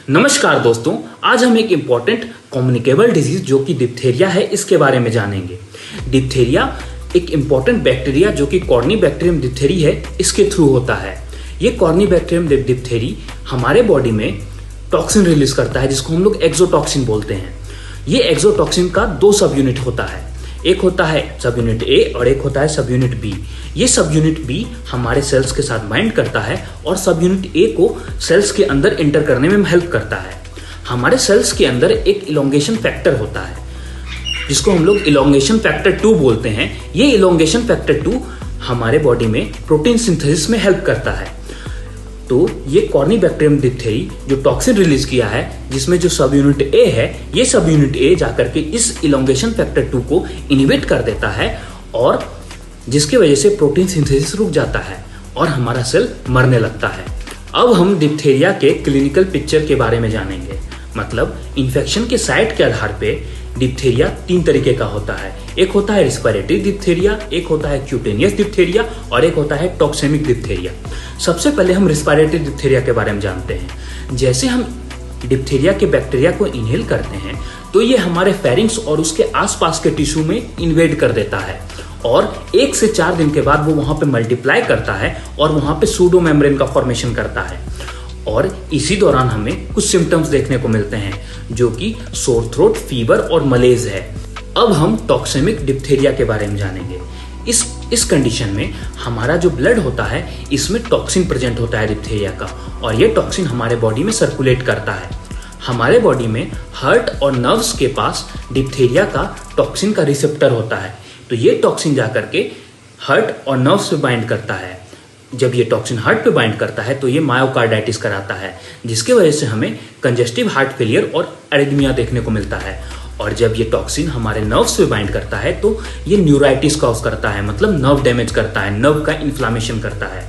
नमस्कार दोस्तों, आज हम एक इम्पॉर्टेंट कम्युनिकेबल डिजीज जो कि डिप्थेरिया है इसके बारे में जानेंगे। डिप्थेरिया एक इम्पॉर्टेंट बैक्टीरिया जो कि कॉर्नीबैक्टीरियम डिप्थेरी है इसके थ्रू होता है। ये कॉर्नीबैक्टीरियम डिप्थेरी हमारे बॉडी में टॉक्सिन रिलीज करता है जिसको हम लोग एक्सोटॉक्सिन बोलते हैं। ये एक्सोटॉक्सिन का दो सब यूनिट होता है, एक होता है सब यूनिट ए और एक होता है सब यूनिट बी। ये सब यूनिट बी हमारे सेल्स के साथ बाइंड करता है और सब यूनिट ए को सेल्स के अंदर एंटर करने में हेल्प करता है। हमारे सेल्स के अंदर एक इलोंगेशन फैक्टर होता है जिसको हम लोग इलोंगेशन फैक्टर 2 बोलते हैं। ये इलोंगेशन फैक्टर 2 हमारे बॉडी में प्रोटीन सिंथेसिस में हेल्प करता है। तो ये कॉर्नीबैक्टीरियम डिप्थेरी जो टॉक्सिन रिलीज किया है जिसमें जो सब यूनिट ए है, ये सब यूनिट ए जाकर के इस इलोंगेशन फैक्टर 2 को इनहिबिट कर देता है और जिसकी वजह से प्रोटीन सिंथेसिस रुक जाता है और हमारा सेल मरने लगता है। अब हम डिप्थेरिया के क्लिनिकल पिक्चर के बारे में जानेंगे। मतलब इन्फेक्शन के साइट के आधार पे डिप्थेरिया 3 तरीके का होता है। एक होता है रिस्पिरेटरी डिप्थेरिया, एक होता है क्यूटेनियस डिप्थेरिया और एक होता है टॉक्सेमिक डिप्थेरिया। सबसे पहले हम रिस्पिरेटरी डिप्थेरिया के बारे में जानते हैं। जैसे हम डिप्थेरिया के बैक्टीरिया को इनहेल करते हैं तो ये हमारे फेरिंक्स और उसके आसपास के टिश्यू में इन्वेड कर देता है और 1 से 4 दिन के बाद वो वहां पे मल्टीप्लाई करता है और वहां पे सूडो मेम्ब्रेन का फॉर्मेशन करता है और इसी दौरान हमें कुछ सिम्टम्स देखने को मिलते हैं जो कि सोर थ्रोट, फीवर और मलेज है। अब हम टॉक्सेमिक डिप्थेरिया के बारे में जानेंगे। इस कंडीशन में हमारा जो ब्लड होता है इसमें टॉक्सिन प्रेजेंट होता है डिप्थेरिया का और ये टॉक्सिन हमारे बॉडी में सर्कुलेट करता है। हमारे बॉडी में हार्ट और नर्व्स के पास डिप्थेरिया का टॉक्सिन का रिसेप्टर होता है, तो ये टॉक्सिन जाकर के हार्ट और नर्व्स पे बाइंड करता है। जब ये टॉक्सिन हार्ट पे बाइंड करता है तो ये मायोकार्डाइटिस कराता है जिसकी वजह से हमें कंजेस्टिव हार्ट फेलियर और एरिथमिया देखने को मिलता है। और जब ये टॉक्सिन हमारे नर्व्स पे बाइंड करता है तो ये न्यूराइटिस कॉज करता है, मतलब नर्व डैमेज करता है, नर्व का इन्फ्लामेशन करता है।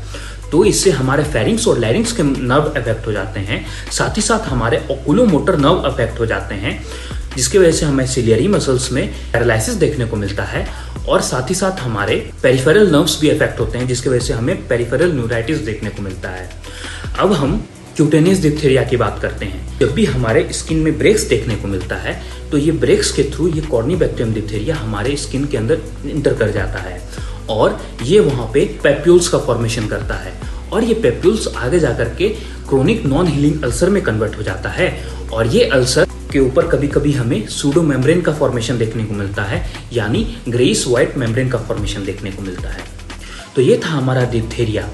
तो इससे हमारे फेरिंग्स और लैरिंग्स के नर्व अफेक्ट हो जाते हैं, साथ ही साथ हमारे ओकुलोमोटर नर्व अफेक्ट हो जाते हैं जिसकी वजह से हमें सिलियरी मसल्स में पैरालिसिस देखने को मिलता है और साथ ही साथ हमारे पेरिफेरल नर्व्स भी अफेक्ट होते हैं जिसकी वजह से हमें पेरिफेरल न्यूराइटिस देखने को मिलता है। अब हम क्यूटेनियस डिप्थेरिया की बात करते हैं। जब भी हमारे स्किन में ब्रेक्स देखने को मिलता है तो ये ब्रेक्स के थ्रू ये कॉर्नीबैक्टीरियम डिप्थेरिया हमारे स्किन के अंदर इंटर कर जाता है और ये वहाँ पे पेप्यूल्स का फॉर्मेशन करता है और ये पेप्यूल्स आगे जाकर के क्रोनिक नॉन हीलिंग अल्सर में कन्वर्ट हो जाता है और ये अल्सर के ऊपर कभी कभी हमें सूडो मेम्ब्रेन का फॉर्मेशन देखने को मिलता है, यानी ग्रेइश व्हाइट मेम्ब्रेन का फॉर्मेशन देखने को मिलता है। तो ये था हमारा डिप्थेरिया।